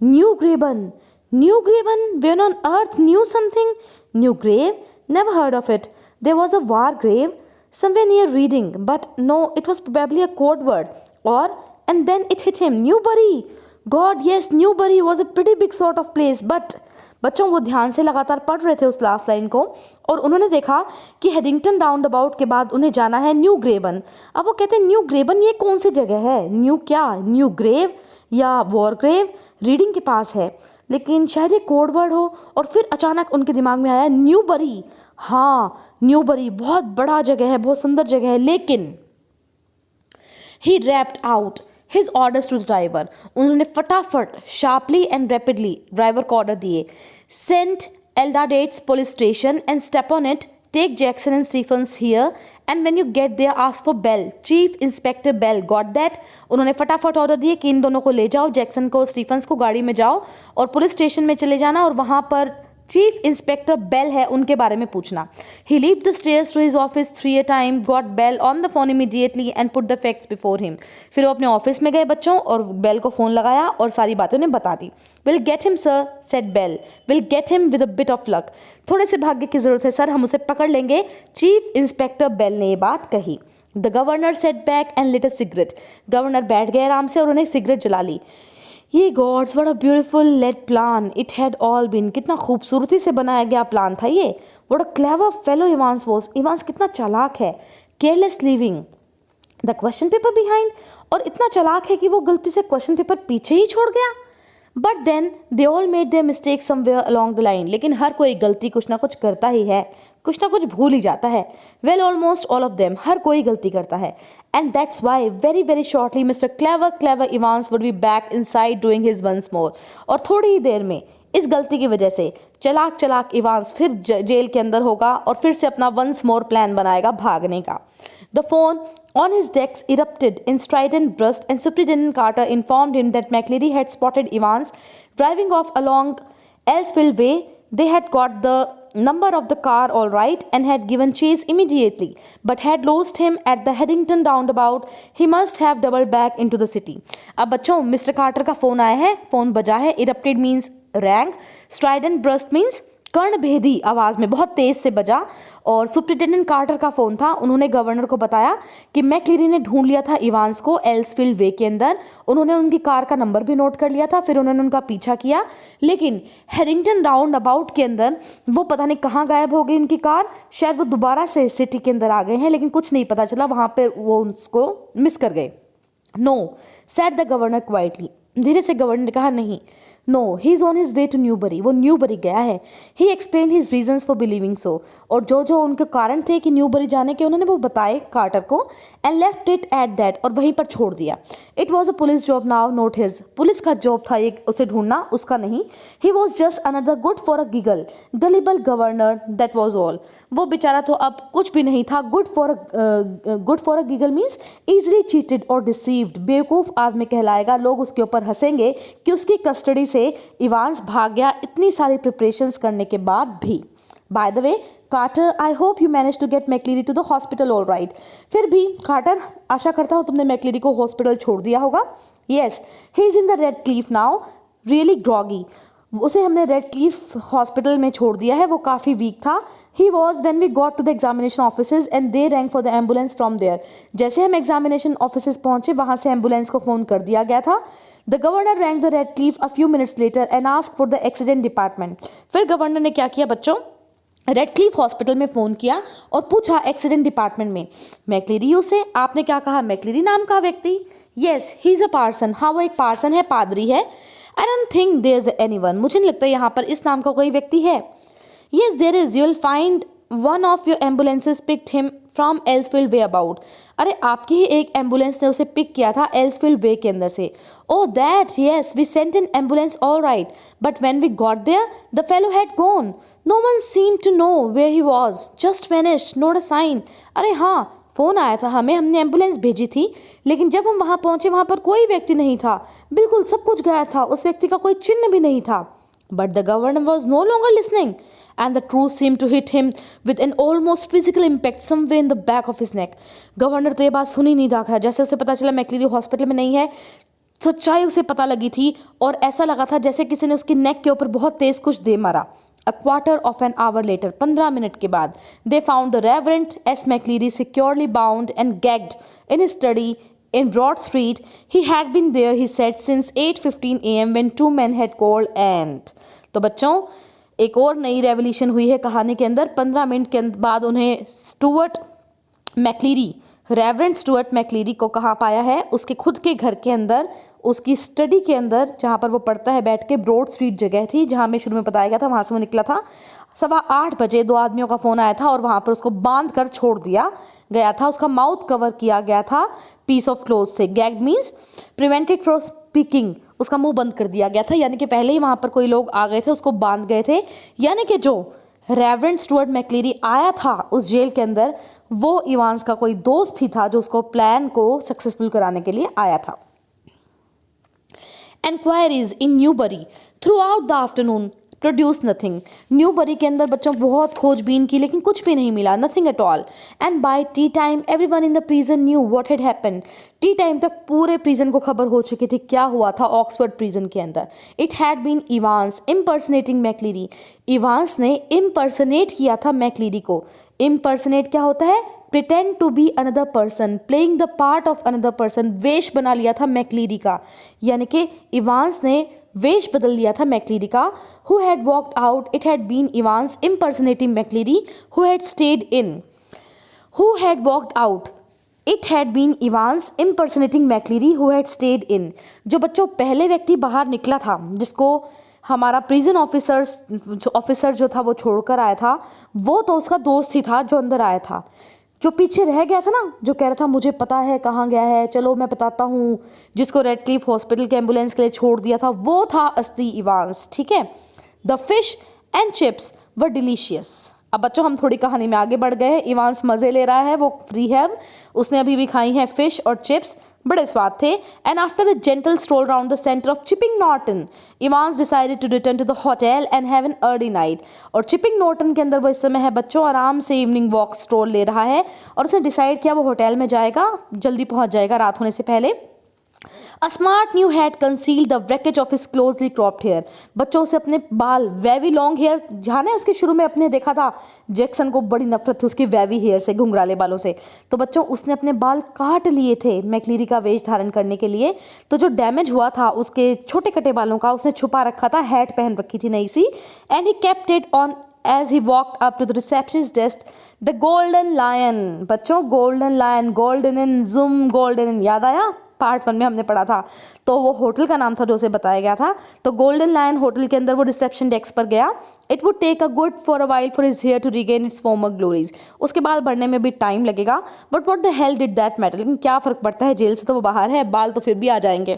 New Grebon. New Grebon, where on earth new something? New grave? Never heard of it. There was a war grave somewhere near Reading, but no, it was probably a code word. And then it hit him, Newbury. God, yes, Newbury was a pretty big sort of place, but बच्चों वो ध्यान से लगातार पढ़ रहे थे उस last line को, और उन्होंने देखा कि हेडिंगटन राउंड अबाउट के बाद उन्हें जाना है न्यू ग्रेबन। अब वो कहते हैं न्यू ग्रेबन ये कौन सी जगह है? न्यू क्या? न्यू ग्रेव या वॉर ग्रेव? रीडिंग के पास है, लेकिन शायद ये कोड वर्ड हो। और फिर अचानक उनके दिमाग में आया न्यूबरी। हाँ, न्यूबरी बहुत बड़ा जगह है, बहुत सुंदर जगह है। लेकिन he rapped out his orders to the driver. उन्होंने फटाफट शार्पली एंड रैपिडली ड्राइवर को ऑर्डर दिए, Saint Aldates police station and step on it, take Jackson and Stephens here and when you get there ask for Bell, chief inspector Bell. Got that? उन्होंने फटाफट order दिए कि इन दोनों को ले जाओ, जैक्सन को, स्टीफन्स को गाड़ी में जाओ और पुलिस स्टेशन में चले जाना और वहाँ पर चीफ इंस्पेक्टर बेल है उनके बारे में पूछना। He leapt the stairs to his office 3 a time, got Bell on the phone immediately and put the facts before him. फिर वो अपने ऑफिस में गए बच्चों और बेल को फ़ोन लगाया और सारी बातें उन्हें बता दी। Will get him sir, said Bell, will get him with a bit of luck. थोड़े से भाग्य की ज़रूरत है सर, हम उसे पकड़ लेंगे, चीफ इंस्पेक्टर बेल ने ये बात कही। The governor sat back and lit a cigarette. Governor बैठ गए आराम से और उन्हें सिगरेट जला ली। Ye gods what a beautiful late plan it had all been. कितना खूबसूरती से बनाया गया प्लान था ये। What a clever fellow Evans was. Evans कितना चालाक है। Careless leaving the question paper behind. और इतना चालाक है कि वो गलती से क्वेश्चन पेपर पीछे ही छोड़ गया। But then they all made their mistake somewhere along the line. लेकिन हर कोई गलती कुछ ना कुछ करता ही है, कुछ ना कुछ भूल ही जाता है। Well almost all of them, हर कोई गलती करता है। And that's why very very shortly mister clever Evans would be back inside doing his once more. और थोड़ी ही देर में इस गलती की वजह से चालाक इवांस फिर जेल के अंदर होगा और फिर से अपना वंस मोर प्लान बनाएगा भागने का। The phone on his desk erupted in strident burst and Superintendent Carter informed him that McLeary had spotted Evans driving off along Elsfield Way. They had got the number of the car all right and had given chase immediately, but had lost him at the Headington roundabout. He must have doubled back into the city. अब बच्चों mister quarter का phone आया है, phone बजा है। Erupted means rang, strident burst means कर्णभेदी आवाज़ में बहुत तेज़ से बजा और सुप्रिटेंडेंट कार्टर का फ़ोन था। उन्होंने गवर्नर को बताया कि मैक्लीरी ने ढूंढ लिया था इवांस को एल्सफील्ड वे के अंदर। उन्होंने उनकी कार का नंबर भी नोट कर लिया था, फिर उन्होंने उनका पीछा किया, लेकिन हैरिंगटन राउंड अबाउट के अंदर वो पता नहीं कहाँ गायब हो गई उनकी कार। शायद वो दोबारा से सिटी के अंदर आ गए हैं, लेकिन कुछ नहीं पता चला, वहाँ पर वो उसको मिस कर गए। No said the governor quietly, धीरे से गवर्नर ने कहा नहीं। No he is on his way to Newbury, वो न्यूबरी गया है। He explain his reasons for believing so, और जो जो उनके कारण थे कि न्यूबरी जाने के उन्होंने वो बताए कार्टर को। And left it at that, और वहीं पर छोड़ दिया। It was a police job now, not his, police का जॉब था ये उसे ढूंढना, उसका नहीं। ही was just another good for a giggle gullible governor, that was all. वो बेचारा तो अब कुछ भी नहीं था। Good for a giggle means easily cheated और डिसीव्ड, बेवकूफ़ आदमी कहलाएगा। लोग उसके ऊपर हंसेंगे कि उसकी कस्टडी से इवांस भाग गया इतनी सारी प्रिपरेशंस करने के बाद भी। By the way Carter, I hope you manage to get McLeery to the hospital all right. फिर भी कार्टर, आशा करता हूँ तुमने मैक्लीरी को हॉस्पिटल छोड़ दिया होगा। Yes, he is in the red Cleef now, really groggy. उसे हमने रेड क्लीफ हॉस्पिटल में छोड़ दिया है, वो काफ़ी वीक था। He was when we got to the examination offices and they rang for the ambulance from there. जैसे हम एग्जामिनेशन ऑफिसेज पहुंचे, वहाँ से एम्बुलेंस को फ़ोन कर दिया गया था। The governor rank the red Cleef a few minutes later and ask for the accident department. फिर गवर्नर ने क्या किया बच्चों, रेड क्लीफ हॉस्पिटल में फ़ोन किया और पूछा एक्सीडेंट डिपार्टमेंट में मैक्लीरी उसे। आपने क्या कहा, मैक्लीरी नाम का व्यक्ति? Yes, he is a parson. हाँ, वो एक पार्सन है, पादरी है। I don't think there is anyone, मुझे नहीं लगता यहाँ पर इस नाम का कोई व्यक्ति है। Yes there is, you will find one of your ambulances picked him from Elsfield way about. अरे आपकी ही एक एम्बुलेंस ने उसे पिक किया था एल्सफील्ड वे के अंदर से। Oh that, yes we sent an ambulance all right, but when we got there the fellow had gone. No one seemed to know where he was, just vanished, not a sign. अरे हाँ, phone आया था हमें, हमने ambulance भेजी थी, लेकिन जब हम वहाँ पहुँचे वहाँ पर कोई व्यक्ति नहीं था, बिल्कुल सब कुछ गायब था, उस व्यक्ति का कोई चिन्ह भी नहीं था। But the governor was no longer listening and the truth seem to hit him with an almost physical impact somewhere in the back of his neck. Governor तो ये बात सुन ही नहीं रहा था। जैसे उसे पता चला मैक्लीरी हॉस्पिटल में नहीं है, सच्चाई उसे पता लगी थी और ऐसा लगा था जैसे किसी ने उसकी नेक के ऊपर बहुत तेज़ कुछ दे मारा। A quarter of an hour later, 15 minute के बाद, they found the Reverend S. McLeary securely bound and gagged in his study in Broad Street. He had been there, he said, since 8:15 a.m. when two men had called and. तो बच्चों, एक और नई revolution हुई है कहानी के अंदर। 15 मिनट के बाद उन्हें स्टुअर्ट मैक्लीरी, रेवरेंड स्टुअर्ट मैक्लीरी को कहाँ पाया है, उसके खुद के घर के अंदर, उसकी स्टडी के अंदर, जहाँ पर वो पढ़ता है बैठ के। ब्रॉड स्ट्रीट जगह थी जहाँ में शुरू में बताया गया था, वहाँ से वो निकला था। 8:15 बजे 2 आदमियों का फ़ोन आया था और वहाँ पर उसको बांध कर छोड़ दिया गया था। उसका माउथ कवर किया गया था पीस ऑफ क्लोथ से। Gag means prevented from speaking, उसका मुंह बंद कर दिया गया था, यानी कि पहले ही वहाँ पर कोई लोग आ गए थे, उसको बांध गए थे। यानी कि जो रेवरेंड स्टुअर्ट मैक्लीरी आया था उस जेल के अंदर, वो इवांस का कोई दोस्त ही था जो उसको प्लान को सक्सेसफुल कराने के लिए आया था। Enquiries in Newbury throughout the afternoon produced nothing. Newbury के अंदर बच्चों बहुत खोजबीन की, लेकिन कुछ भी नहीं मिला, nothing at all. And by tea time everyone in the prison knew what had happened. T time तक पूरे प्रिजन को खबर हो चुकी थी क्या हुआ था ऑक्सफोर्ड प्रिजन के अंदर। It had been Evans impersonating McLeary. Evans ने impersonate किया था मैक्लीरी को। impersonate क्या होता है? Pretend to be another person, playing the part of another person. वेश बना लिया था मैक्लीरी का, यानी कि इवांस ने वेश बदल लिया था मैक्लीरी का। Who had walked out, it had been Evans impersonating McLeery who had stayed in. Who had walked out, it had been Evans impersonating McLeery who had stayed in. जो बच्चों पहले व्यक्ति बाहर निकला था, जिसको हमारा प्रिजन ऑफिसर जो था वो छोड़कर आया था, वो तो उसका दोस्त ही था जो अंदर आया था। जो पीछे रह गया था ना, जो कह रहा था मुझे पता है कहाँ गया है, चलो मैं बताता हूँ, जिसको रेड क्लिफ हॉस्पिटल के एम्बुलेंस के लिए छोड़ दिया था, वो था असली इवांस। ठीक है। The fish and chips were delicious. अब बच्चों हम थोड़ी कहानी में आगे बढ़ गए हैं। इवांस मज़े ले रहा है, वो फ्री है, उसने अभी भी खाई हैं फिश और चिप्स, बड़े स्वाद थे। And after the gentle stroll round the centre of Chipping Norton, Evans decided to return to the hotel and have an early night. और चिपिंग नॉर्टन के अंदर वो इस समय है बच्चों, आराम से इवनिंग वॉक स्ट्रोल ले रहा है और उसने डिसाइड किया वो होटल में जाएगा, जल्दी पहुंच जाएगा रात होने से पहले। A smart new had concealed the wreckage of his closely cropped hair. बच्चों से अपने बाल वेवी लॉन्ग हेयर, ध्यान है उसके शुरू में अपने देखा था जैक्सन को बड़ी नफरत थी उसकी वेवी हेयर से, घुंघराले बालों से। तो बच्चों उसने अपने बाल काट लिए थे मैक्लीरी का वेश धारण करने के लिए। तो जो डैमेज हुआ था उसके छोटे कटे बालों का उसने छुपा रखा था, हैट पहन रखी थी नई सी। And he kept it on as he walked up to the receptionist desk. The golden lion, बच्चों golden lion, golden in zoom, golden in, याद आया पार्ट 1 में हमने पढ़ा था। तो वो होटल का नाम था जो उसे बताया गया था। तो गोल्डन लायन होटल के अंदर वो रिसेप्शन डेस्क पर गया। It would take a good for a while for his hair to regain its former glories. उसके बाल बढ़ने में भी टाइम लगेगा, but what the hell did that matter, लेकिन क्या फर्क पड़ता है, जेल से तो वो बाहर है, बाल तो फिर भी आ जाएंगे।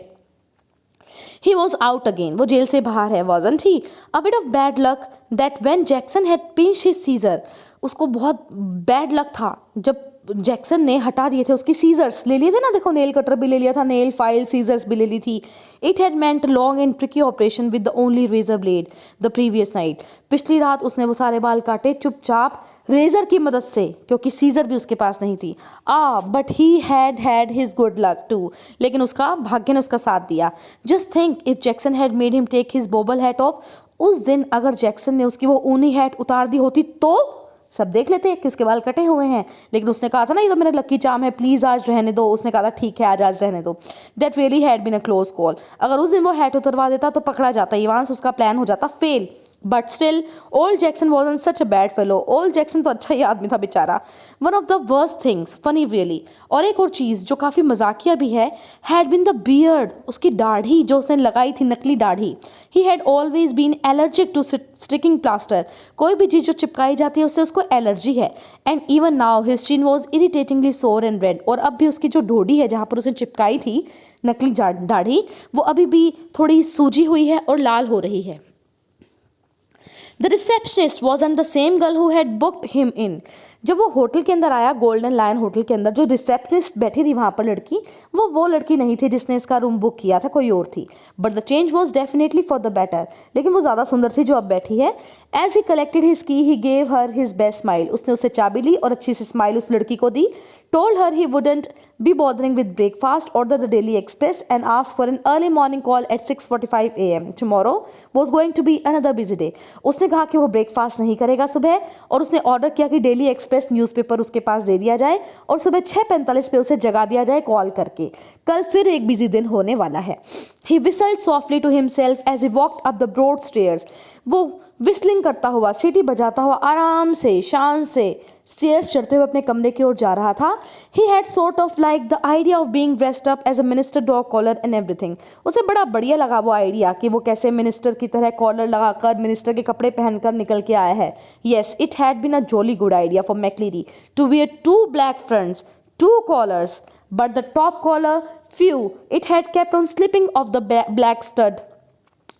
He was out again. वो जेल से बाहर है, wasn't he? A bit of bad luck that when Jackson had pinched his Caesar, उसको बहुत बैड लक था जब जैक्सन ने हटा दिए थे उसकी सीजर्स, ले लिए थे ना, देखो नेल कटर भी ले लिया था, नेल फाइल, सीजर्स भी ले ली थी। It had meant long and tricky operation with the only razor blade the previous night. पिछली रात उसने वो सारे बाल काटे चुपचाप रेजर की मदद से, क्योंकि सीजर भी उसके पास नहीं थी। But he had his good luck too, लेकिन उसका भाग्य ने उसका साथ दिया। Just think if Jackson had made him take his bobble hat off, उस दिन अगर जैक्सन ने उसकी वो ऊनी हैट उतार दी होती तो सब देख लेते कि उसके बाल कटे हुए हैं। लेकिन उसने कहा था ना ये तो मेरा लकी चार्म है, प्लीज आज रहने दो। उसने कहा था ठीक है आज रहने दो। That really had been a close call. अगर उस दिन वो हैट उतरवा देता तो पकड़ा जाता, इवांस उसका प्लान हो जाता fail. But still old Jackson wasn't such a bad fellow. Old Jackson तो अच्छा ही आदमी था बेचारा। One of the worst things, funny really, और एक और चीज़ जो काफ़ी मजाकिया भी है, हैड बिन द बियर्ड, उसकी दाढ़ी जो उसने लगाई थी, नकली दाढ़ी। He had always been allergic to sticking plaster. कोई भी चीज़ जो चिपकाई जाती है उससे उसको एलर्जी है। And even now his chin was irritatingly sore and red. और अब भी उसकी जो ढोडी है जहाँ पर उसने चिपकाई थी नकली दाढ़ी, वो अभी भी थोड़ी सूजी हुई है और लाल हो रही है। The receptionist wasn't the same girl who had booked him in. जब वो होटल के अंदर आया, गोल्डन लायन होटल के अंदर, जो रिसेप्शनिस्ट बैठी थी वहाँ पर लड़की, वो लड़की नहीं थी जिसने इसका रूम बुक किया था, कोई और थी। But the change was definitely for the better, लेकिन वो ज़्यादा सुंदर थी जो अब बैठी है। एज ही कलेक्टेड हिज की he gave her his best smile. उसने उससे चाबी ली और अच्छी सी स्माइल उस लड़की को दी। Told her he wouldn't be bothering with breakfast, order the Daily Express and ask for an early morning call at 6:45 a.m. Tomorrow was going to be another busy day. उसने कहा कि वो ब्रेकफास्ट नहीं करेगा सुबह, और उसने ऑर्डर किया कि डेली एक्सप्रेस न्यूज़पेपर उसके पास दे दिया जाए और सुबह 6:45 पे उसे जगा दिया जाए कॉल करके। कल फिर एक बिजी दिन होने वाला है। He whistled softly to himself as he walked up the broad stairs. वो विस्लिंग करता हुआ, सीटी बजाता हुआ आराम से, शान से स्टेयर्स चढ़ते हुए अपने कमरे की ओर जा रहा था। He had sort of like the idea of being dressed up as a minister dog collar and everything. उसे बड़ा बढ़िया लगा वो आइडिया कि वो कैसे मिनिस्टर की तरह कॉलर लगाकर मिनिस्टर के कपड़े पहनकर निकल के आया है। Yes, it had been a jolly good idea for McLeary to wear 2 black fronts, 2 collars, but the top collar, phew, it had kept on slipping off the black stud.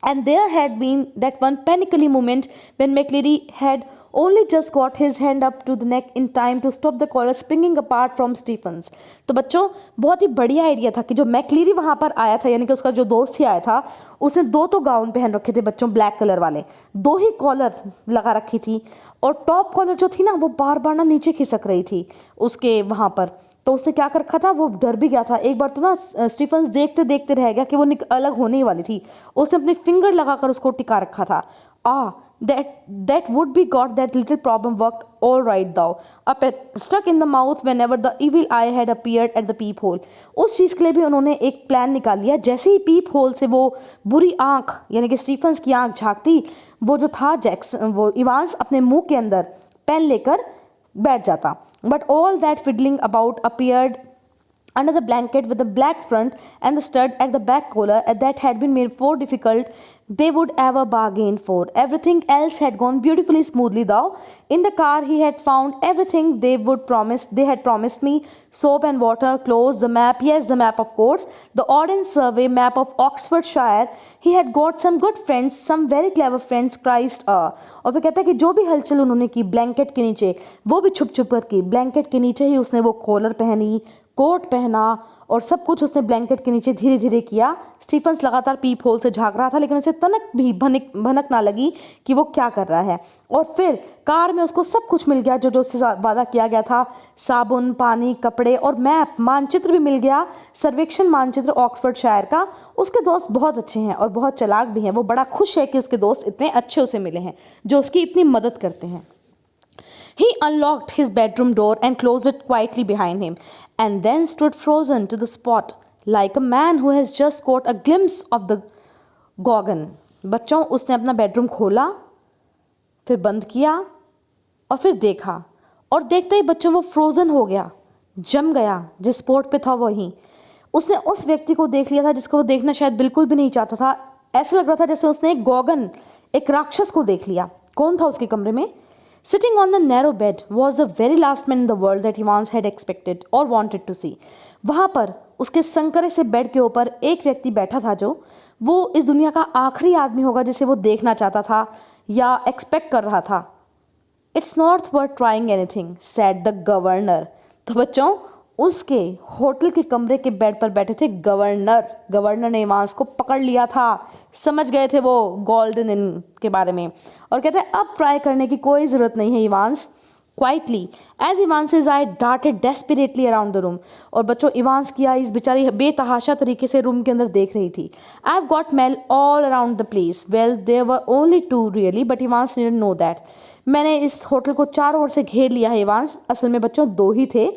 And there had been that one panically moment when McLeary had only just got his hand up to the neck in time to stop the collar springing apart from Stephens. तो बच्चों बहुत ही बढ़िया idea था कि जो मैक्लीरी वहाँ पर आया था, यानी कि उसका जो दोस्त ही आया था, उसने 2 तो गाउन पहन रखे थे बच्चों ब्लैक कलर वाले, 2 ही कॉलर लगा रखी थी, और टॉप कॉलर जो थी ना वो बार बार ना नीचे खिसक रही थी उसके वहाँ पर। तो उसने क्या कर रखा था, वो डर भी गया था। एक बार तो ना स्टीफन्स देखते देखते रह गया कि वो अलग होने ही वाली थी। उसने अपने फिंगर लगाकर उसको टिका रखा था। that would be got that little problem worked all right though. A pet stuck in the mouth whenever the evil eye had appeared at the peephole. उस चीज़ के लिए भी उन्होंने एक प्लान निकाल लिया। जैसे ही पीप होल से वो बुरी आंख, यानी कि स्टीफन्स की आंख झांकती, वो जो था वो इवांस अपने मुंह के अंदर पेन लेकर बैठ जाता। But all that fiddling about appeared under the blanket with the black front and the stud at the back collar that had been made more difficult they would ever bargain for. Everything else had gone beautifully smoothly though. In the car he had found everything they had promised me: soap and water, clothes, the map, yes the map of course, the Ordnance Survey map of Oxfordshire. He had got some good friends, some very clever friends, Christ और फिर कहता है कि जो भी हलचल उन्होंने की ब्लैंकेट के नीचे, वो भी छुप छुप कर की। ब्लैंकेट के नीचे ही उसने वो कॉलर पहनी, कोट पहना और सब कुछ उसने ब्लैंकेट के नीचे धीरे धीरे किया। स्टीफन्स लगातार पीप होल से झांक रहा था, लेकिन उसे तनक भी भनक ना लगी कि वो क्या कर रहा है। और फिर कार में उसको सब कुछ मिल गया जो जो उससे वादा किया गया था। साबुन, पानी, कपड़े और मैप, मानचित्र भी मिल गया, सर्वेक्षण मानचित्र ऑक्सफोर्डशायर का। उसके दोस्त बहुत अच्छे हैं और बहुत चालाक भी हैं। वो बड़ा खुश है कि उसके दोस्त इतने अच्छे उसे मिले हैं जो उसकी इतनी मदद करते हैं। He unlocked his bedroom door and closed it quietly behind him, and then stood frozen to the spot, like a man who has just caught a glimpse of the Gorgon. बच्चों, उसने अपना बेडरूम खोला, फिर बंद किया और फिर देखा, और देखते ही बच्चों वो फ्रोजन हो गया, जम गया। जिस स्पॉट पे था वहीं उसने उस व्यक्ति को देख लिया था जिसको वो देखना शायद बिल्कुल भी नहीं चाहता था। ऐसा लग रहा था जैसे उसने एक गॉगन, एक राक्षस को देख लिया। कौन था उसके कमरे में? Sitting on the narrow bed was the very last man in the world that Evans had expected or wanted to see. वहाँ पर उसके संकरे से बेड के ऊपर एक व्यक्ति बैठा था जो वो इस दुनिया का आखिरी आदमी होगा जिसे वो देखना चाहता था या एक्सपेक्ट कर रहा था। It's not worth trying anything, said the governor. तो बच्चों, उसके होटल के कमरे के बेड पर बैठे थे गवर्नर। गवर्नर ने इवांस को पकड़ लिया था। समझ गए थे वो गोल्डन इन के बारे में और कहते हैं अब ट्राई करने की कोई ज़रूरत नहीं है Evans. Quietly as Evans eye darted desperately around the room. और बच्चों, इवांस की आईज बेचारी बेतहाशा तरीके से रूम के अंदर देख रही थी। I have got mail all around the place. Well there were only 2 really, but Evans didn't know that. मैंने इस होटल को चारों ओर से घेर लिया है इवांस। असल में बच्चों 2 ही थे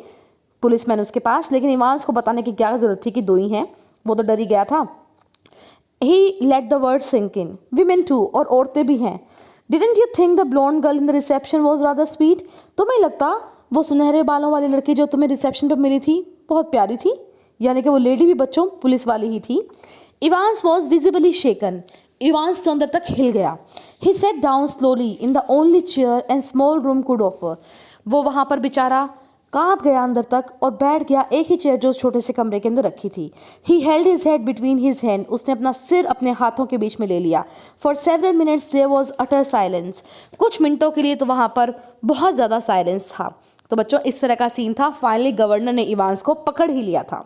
पुलिसमैन उसके पास, लेकिन इवांस को बताने की क्या ज़रूरत थी कि 2 ही हैं। वो तो डर ही गया था। He let the words sink in. Women too, और औरतें भी हैं। Didn't you think the blonde girl in the reception was rather sweet? तुम्हें लगता वो सुनहरे बालों वाली लड़की जो तुम्हें रिसेप्शन पर मिली थी बहुत प्यारी थी? यानी कि वो लेडी भी बच्चों पुलिस वाली ही थी। Evans was visibly shaken. Evans तो अंदर तक हिल गया। He sat down slowly in the only chair and small room could offer. वो वहाँ पर बेचारा कांप गया अंदर तक और बैठ गया एक ही चेयर जो उस छोटे से कमरे के अंदर रखी थी। He held his head between his hand. उसने अपना सिर अपने हाथों के बीच में ले लिया। For several minutes there was utter silence. कुछ मिनटों के लिए तो वहाँ पर बहुत ज़्यादा साइलेंस था। तो बच्चों, इस तरह का सीन था। फाइनली गवर्नर ने इवांस को पकड़ ही लिया था।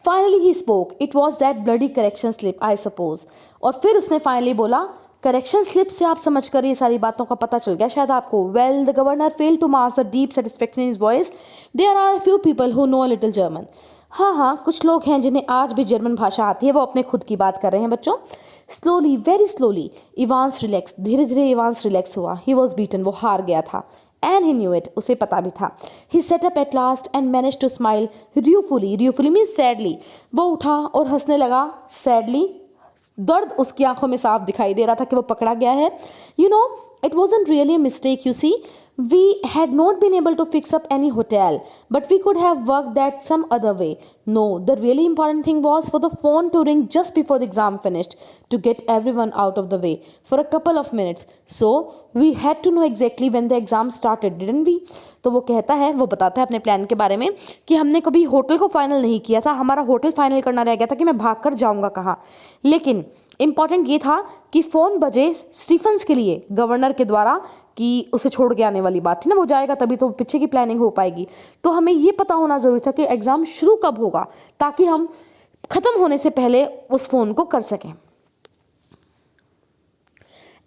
Finally he spoke. It was that bloody correction slip, I suppose. और फिर उसने फाइनली बोला, करेक्शन स्लिप से आप समझ कर ये सारी बातों का पता चल गया शायद आपको। Well the governor failed to mask the deep satisfaction in his voice. There are few people who know a little German. हाँ, कुछ लोग हैं जिन्हें आज भी जर्मन भाषा आती है। वो अपने खुद की बात कर रहे हैं बच्चों। Slowly, very slowly Evans relax. धीरे धीरे इवांस रिलैक्स हुआ। ही वॉज बीटन, वो हार गया था। एंड ही न्यू इट, उसे पता भी था। He sat up at last and manage to smile ruefully. Ruefully means sadly. वो उठा और हंसने लगा सैडली। दर्द उसकी आंखों में साफ दिखाई दे रहा था कि वो पकड़ा गया है। You know, it wasn't really a mistake, you see. We had not been able to fix up any hotel, but we could have worked that some other way. No, the really important thing was for the phone to ring just before the exam finished to get everyone out of the way for a couple of minutes. So, we had to know exactly when the exam started, didn't we? तो वो कहता है, वो बताता है अपने plan के बारे में कि हमने कभी होटल को फाइनल नहीं किया था। हमारा होटल फाइनल करना रह गया था कि मैं भाग कर जाऊँगा कहाँ। लेकिन इम्पॉर्टेंट ये था कि फ़ोन बजे स्टीफन्स के लिए गवर्नर के द्वारा कि उसे छोड़ के आने वाली बात थी ना, वो जाएगा तभी तो पीछे की प्लानिंग हो पाएगी। तो हमें ये पता होना ज़रूरी था कि एग्ज़ाम शुरू कब होगा ताकि हम ख़त्म होने से पहले उस फ़ोन को कर सकें।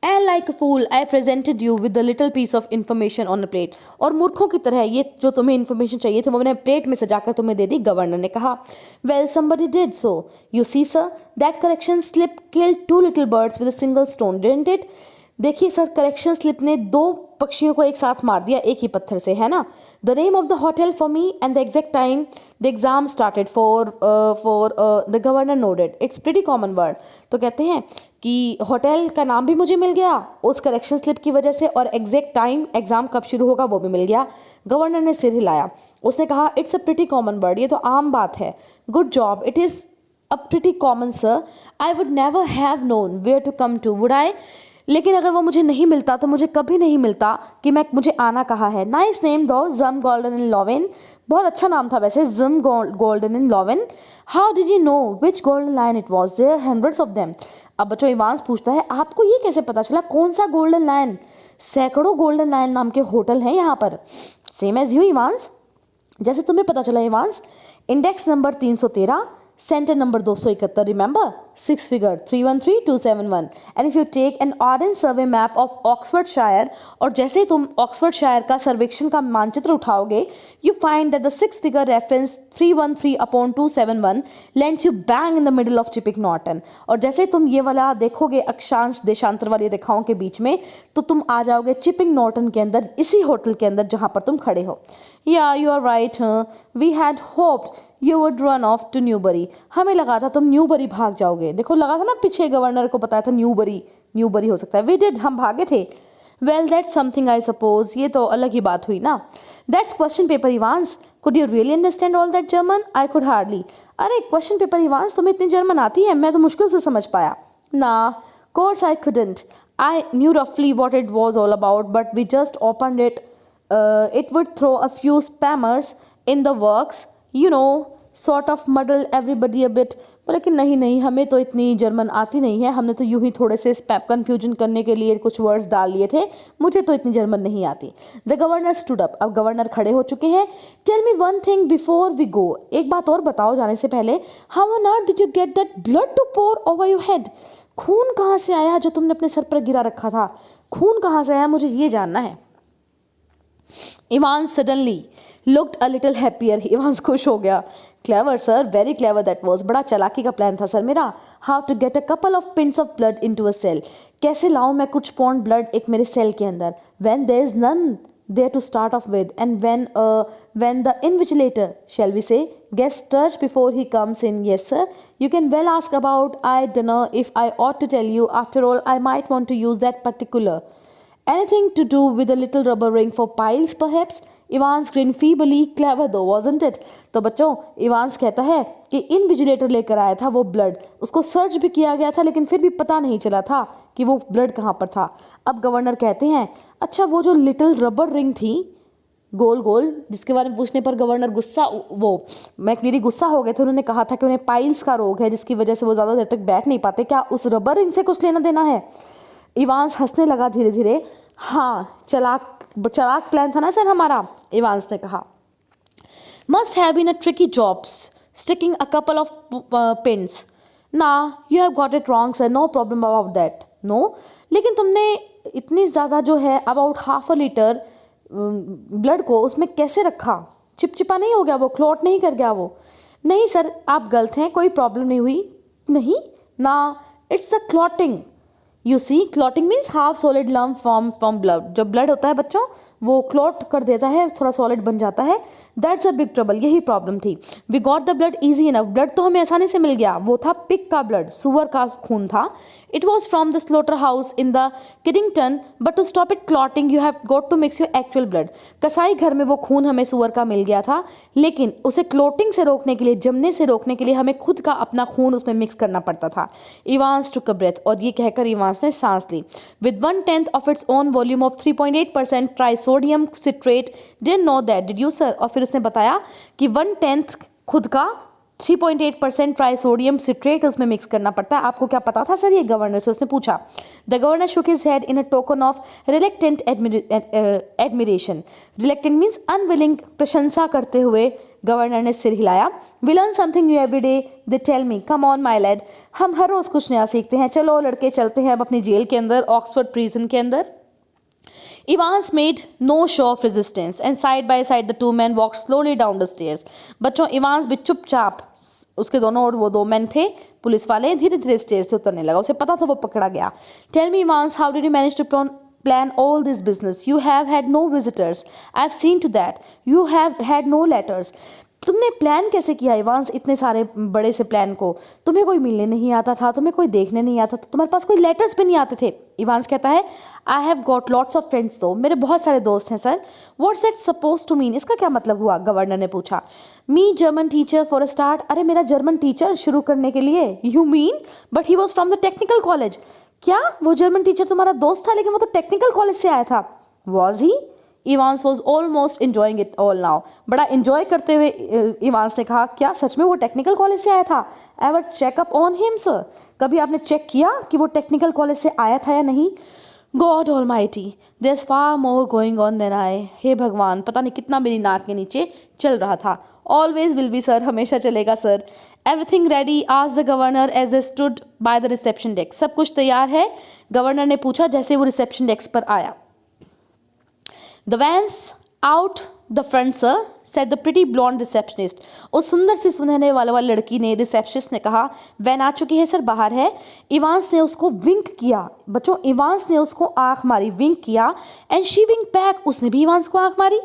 And like a fool, I presented you with a little piece of information on a plate. और मूर्खों की तरह ये जो तुम्हें इन्फॉर्मेशन चाहिए थी वो मैंने प्लेट में सजाकर तुम्हें दे दी, गवर्नर ने कहा। Well, somebody did so. You see, sir, that correction slip killed 2 little birds with a single stone, didn't it? देखिए सर, करेक्शन स्लिप ने 2 पक्षियों को एक साथ मार दिया एक ही पत्थर से, है ना। The name of the hotel for me and the exact time the exam started for the governor noted. It's pretty common word. तो कहते हैं कि होटल का नाम भी मुझे मिल गया उस करेक्शन स्लिप की वजह से, और एग्जैक्ट टाइम एग्जाम कब शुरू होगा वो भी मिल गया। गवर्नर ने सिर हिलाया। उसने कहा, it's a pretty common word, ये तो आम बात है। Good job, it is a pretty common sir. I would never have known where to come to, would I. लेकिन अगर वो मुझे नहीं मिलता तो मुझे कभी नहीं मिलता कि मुझे आना कहाँ है। नाइस नेम दो, जम गोल्डन इन लॉवेन। बहुत अच्छा नाम था वैसे, जम गोल्डन इन लॉवेन। How did you know which Golden Lion it was? There hundreds of them. अब बच्चों, इवांस पूछता है, आपको ये कैसे पता चला कौन सा गोल्डन लाइन? सैकड़ों गोल्डन लाइन नाम के होटल हैं यहाँ पर। सेम एज यू इवांस, जैसे तुम्हें पता चला Evans. Index number 313, centre number 271. Remember 6 figure 313271. And if you take an orange survey map of Oxfordshire, और जैसे ही तुम ऑक्सफोर्डशायर का सर्वेक्षण का मानचित्र उठाओगे, you find that the 6 figure reference 313/271 lands you bang in the middle of Chipping Norton. और जैसे तुम ये वाला देखोगे अक्षांश देशांतर वाली रेखाओं के बीच में, तो तुम आ जाओगे चिपिंग नॉर्टन के अंदर, इसी होटल के अंदर जहां पर तुम खड़े हो. या you are right, we had hoped you would run off to Newbury. हमें लगा था तुम न्यूबरी भाग जाओगे. देखो लगा था ना, पीछे गवर्नर को बताया था न्यूबरी हो सकता है. वी डिड, हम भागे थे. Well that's something I suppose. ये तो अलग ही बात हुई ना. That's question paper Evans. Could you really understand all that German? I could hardly. अरे क्वेश्चन पेपर इवांस, तुम्हें इतनी जर्मन आती है? मैं तो मुश्किल से समझ पाया. ना, course I couldn't. I knew रफली what it was all about, but we just opened it. It would throw a few spammers in the works, you know, sort of muddle everybody a bit. लेकिन नहीं, हमें तो इतनी German आती नहीं है. हमने तो यूं ही थोड़े से स्पैम कन्फ्यूजन करने के लिए कुछ वर्ड्स डाल लिए थे. मुझे तो इतनी जर्मन नहीं आती. The governor stood up. अब गवर्नर खड़े हो चुके हैं. Tell me one thing before we go. एक बात और बताओ जाने से पहले. How on earth did you get that blood to pour over your head? खून कहाँ से आया जो तुमने अपने सर पर गिरा रखा था? खून कहाँ से आया, मुझे ये जानना है. Evans suddenly looked a little happier. Evans खुश हो गया. Clever sir, very clever that was. बड़ा चालाकी का प्लान था सर मेरा. How to get a couple of pints of blood into a cell. कैसे लाऊं मैं कुछ पॉन्ड ब्लड एक मेरे सेल के अंदर. When there is none there to start off with, and when the invigilator, shall we say, gets touched before he comes in. Yes sir, you can well ask about. I don't know if I ought to tell you. After all, I might want to use that particular. Anything to do with a little rubber ring for piles, perhaps? Evans grinned feebly. Clever though, wasn't it? तो बच्चों, Evans कहता है कि invigilator लेकर आया था वो blood. उसको सर्च भी किया गया था, लेकिन फिर भी पता नहीं चला था कि वो ब्लड कहाँ पर था. अब गवर्नर कहते हैं, अच्छा वो जो लिटिल रबर रिंग थी गोल गोल, जिसके बारे में पूछने पर गवर्नर मैकनीरी गुस्सा हो गए थे. उन्होंने कहा था कि उन्हें पाइल्स का रोग है, जिसकी वजह से वो ज़्यादा देर तक बैठ नहीं पाते. क्या उस रबर रिंग से कुछ लेना देना है? इवांस हंसने लगा धीरे धीरे. हाँ, चलाक प्लान था ना सर हमारा, इवांस ने कहा. Must have been a tricky jobs sticking a couple of pins. ना, you have got it wrong sir, no problem about that. No, लेकिन तुमने इतनी ज़्यादा जो है about half a litre blood को उसमें कैसे रखा? चिपचिपा नहीं हो गया वो? क्लॉट नहीं कर गया वो? नहीं सर, आप गलत हैं, कोई प्रॉब्लम नहीं हुई. नहीं ना, it's the clotting. You see, clotting means half solid lump from blood. जब ब्लड होता है बच्चों, वो क्लॉट कर देता है, थोड़ा सॉलिड बन जाता है. That's a big trouble. यही प्रॉब्लम थी. We got the blood easy enough. Blood तो हमें आसानी से मिल गया. वो था पिग का ब्लड, सुअर का खून था. It was from the slaughterhouse in the Kiddington, but to stop it clotting you have got to mix your actual blood. कसाई घर में वो खून हमें सुअर का मिल गया था, लेकिन उसे क्लॉटिंग से रोकने के लिए, जमने से रोकने के लिए हमें खुद का अपना खून उसमें मिक्स करना पड़ता था. Evans took a breath. और ये कहकर इवांस ने सांस ली. With 1/10 of its own volume of 3.8% trisodium citrate. Didn't know that, did you sir? और फिर उसने बताया कि 1/10 खुद का 3.8% ट्राइसोडियम सिट्रेट उसमें मिक्स करना पड़ता है. आपको क्या पता था सर? ये गवर्नर से उसने पूछा. The governor shook his head in a token of reluctant admiration. Reluctant means unwilling. प्रशंसा करते हुए गवर्नर ने सिर हिलाया. We learn something new every day, they tell me. Come on my lad. हम हर रोज़ कुछ नया सीखते हैं. चलो लड़के, चलते हैं अब अपनी जेल के अंदर, ऑक्सफोर्ड प्रिजन के अंदर. Evans made no show of resistance, and side by side the two men walked slowly down the stairs. बच्चों, इवांस भी चुपचाप, उसके दोनों और वो 2 मैन थे पुलिस वाले, धीरे धीरे स्टेयर से उतरने लगा. उसे पता था वो पकड़ा गया. Tell me Evans, how did you manage to plan all this business? You have had no visitors. I've seen to that. You have had no letters. तुमने प्लान कैसे किया इवांस, इतने सारे बड़े से प्लान को? तुम्हें कोई मिलने नहीं आता था, तुम्हें कोई देखने नहीं आता था, तुम्हारे पास कोई लेटर्स भी नहीं आते थे. इवांस कहता है, I have got lots of friends. दो, मेरे बहुत सारे दोस्त हैं sir. What's that suppose to mean? इसका क्या मतलब हुआ? गवर्नर ने पूछा. Me German teacher for a start. अरे मेरा जर्मन टीचर शुरू करने के लिए. You mean, but he was from the technical college. क्या वो जर्मन टीचर तुम्हारा दोस्त था, लेकिन वो तो टेक्निकल कॉलेज से आया था? Was he? Evans was almost enjoying it all now. बड़ा इन्जॉय करते हुए इवांस ने कहा, क्या सच में वो टेक्निकल कॉलेज से आया था? Ever checkup on him sir? कभी आपने चेक किया कि वो टेक्निकल कॉलेज से आया था या नहीं? God almighty, there is far more going on than I. हे भगवान, पता नहीं कितना मेरी नाक के नीचे चल रहा था, ऑलवेज विल बी सर, हमेशा चलेगा sir. Everything ready asked the governor as he stood by the reception desk, सब कुछ तैयार है, गवर्नर ने पूछा जैसे वो रिसेप्शन डेस्क पर आया। The van's out the front sir said the pretty blonde receptionist, उस सुंदर सी सुनहरे वाली लड़की ने, रिसेप्शनिस्ट ने कहा वैन आ चुकी है सर, बाहर है। इवांस ने उसको विंक किया, बच्चों इवांस ने उसको आंख मारी, विंक किया, एंड शी विंक बैक, उसने भी इवांस को आंख मारी।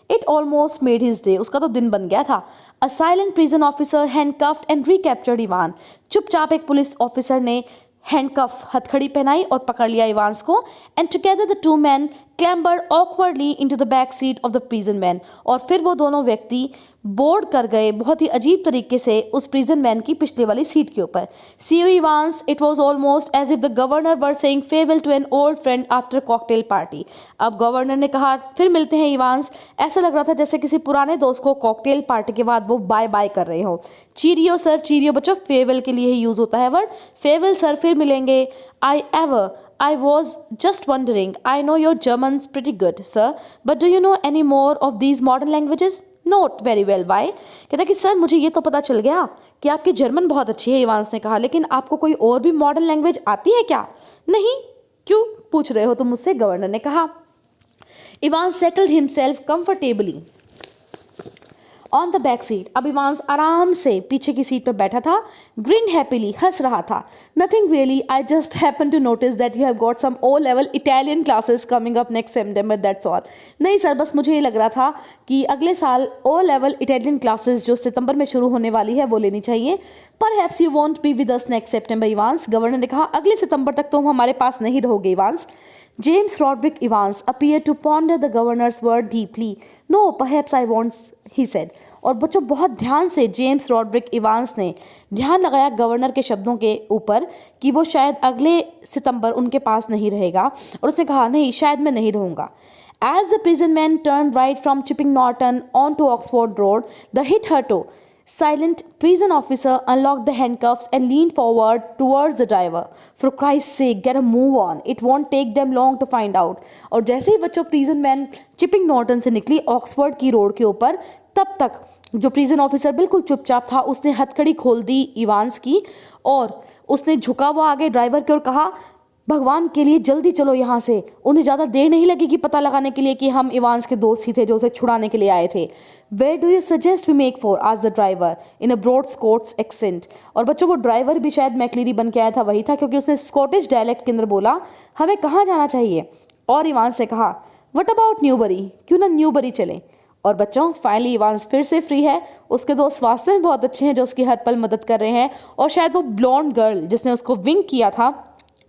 It almost made his day, उसका तो दिन बन गया था। A silent prison officer handcuffed and recaptured Ivan, चुपचाप एक पुलिस ऑफिसर ने हैंडकफ हथकड़ी पहनाई और पकड़ लिया इवांस को। And together the two men clambered awkwardly into the back seat of the prison man, और फिर वो दोनों व्यक्ति बोर्ड कर गए बहुत ही अजीब तरीके से उस प्रिजन मैन की पिछले वाली सीट के ऊपर। See you Evans, it was almost as if the governor were saying farewell to an old friend after cocktail party. अब गवर्नर ने कहा फिर मिलते हैं इवांस, ऐसा लग रहा था जैसे किसी पुराने दोस्त को कॉकटेल पार्टी के बाद वो बाय बाय कर रहे हो। चीरियो सर, चीरियो बच्चों फेयरवेल के लिए ही यूज होता है वर्ड, फेयरवेल सर, फिर मिलेंगे। I was just wondering, I know your German's pretty good, sir, but do you know any more of these modern languages? Not very well, why? कहता कि sir मुझे ये तो पता चल गया कि आपकी जर्मन बहुत अच्छी है, इवांस ने कहा, लेकिन आपको कोई और भी मॉडर्न लैंग्वेज आती है क्या? नहीं, क्यों पूछ रहे हो तुम मुझसे, गवर्नर ने कहा। Evans settled himself comfortably on the back seat, अब इवांस आराम से पीछे की सीट पर बैठा था। ग्रिन हैप्पीली, हंस रहा था। Nothing really, I just happen to notice that you have got some O level Italian classes coming up next September, that's all. नहीं सर, बस मुझे ये लग रहा था कि अगले साल ओ लेवल इटालियन क्लासेस जो सितंबर में शुरू होने वाली है वो लेनी चाहिए। Perhaps you want be with us next September Evans, governor ने कहा अगले सितंबर तक तुम हमारे पास नहीं रहोगे Evans. James Rodrick Evans appeared to ponder the governor's word deeply. No, perhaps I won't, he said. और बच्चों बहुत ध्यान से जेम्स रॉड्रिक इवांस ने ध्यान लगाया गवर्नर के शब्दों के ऊपर कि वो शायद अगले सितंबर उनके पास नहीं रहेगा, और उसने कहा नहीं, शायद मैं नहीं रहूँगा। As the prison man turned right from Chipping Norton onto Oxford Road, the hitherto silent prison officer unlocked the handcuffs and leaned forward towards the driver. For Christ's sake, get a move on. It won't take them long to find out. और जैसे ही बच्चों prison man chipping Norton से निकली Oxford की road के ऊपर, तब तक जो प्रिजन ऑफिसर बिल्कुल चुपचाप था उसने हथकड़ी खोल दी इवांस की, और उसने झुका हुआ आगे ड्राइवर की ओर कहा भगवान के लिए जल्दी चलो यहाँ से, उन्हें ज़्यादा देर नहीं लगेगी पता लगाने के लिए कि हम इवांस के दोस्त ही थे जो उसे छुड़ाने के लिए आए थे। Where do you suggest we make for, आज the driver in a broad Scots accent. और बच्चों वो ड्राइवर भी शायद मैक्लीरी बन के आया था, वही था, क्योंकि उसने स्कॉटिश डायलेक्ट के अंदर बोला हमें कहाँ जाना चाहिए। और इवांस ने कहा व्हाट अबाउट न्यूबरी, क्यों ना न्यूबरी चलें। और बच्चों फाइनली इवांस फिर से फ्री है, उसके दोस्त वास्तव में बहुत अच्छे हैं जो उसकी हर पल मदद कर रहे हैं, और शायद वो ब्लॉन्ड गर्ल जिसने उसको विंक किया था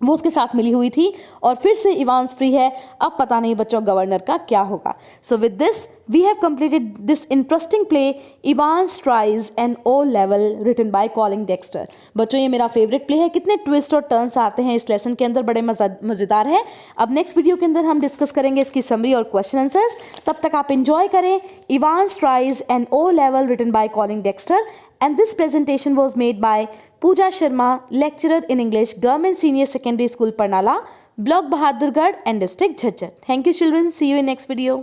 वो उसके साथ मिली हुई थी, और फिर से इवांस फ्री है। अब पता नहीं बच्चों गवर्नर का क्या होगा। So with this we have completed this interesting play Evans tries an O level written by Colin Dexter. बच्चों ये मेरा फेवरेट प्ले है, कितने ट्विस्ट और टर्न्स आते हैं इस लेसन के अंदर, बड़े मज़ेदार है। अब नेक्स्ट वीडियो के अंदर हम डिस्कस करेंगे इसकी समरी और क्वेश्चन आंसर्स। तब तक आप इंजॉय करें Evans tries an O level written by Colin Dexter, and this presentation was made by Pooja Sharma, lecturer in English, Government Senior Secondary School, Parnala, Block Bahadurgarh and District Jhajjar. Thank you children. See you in next video.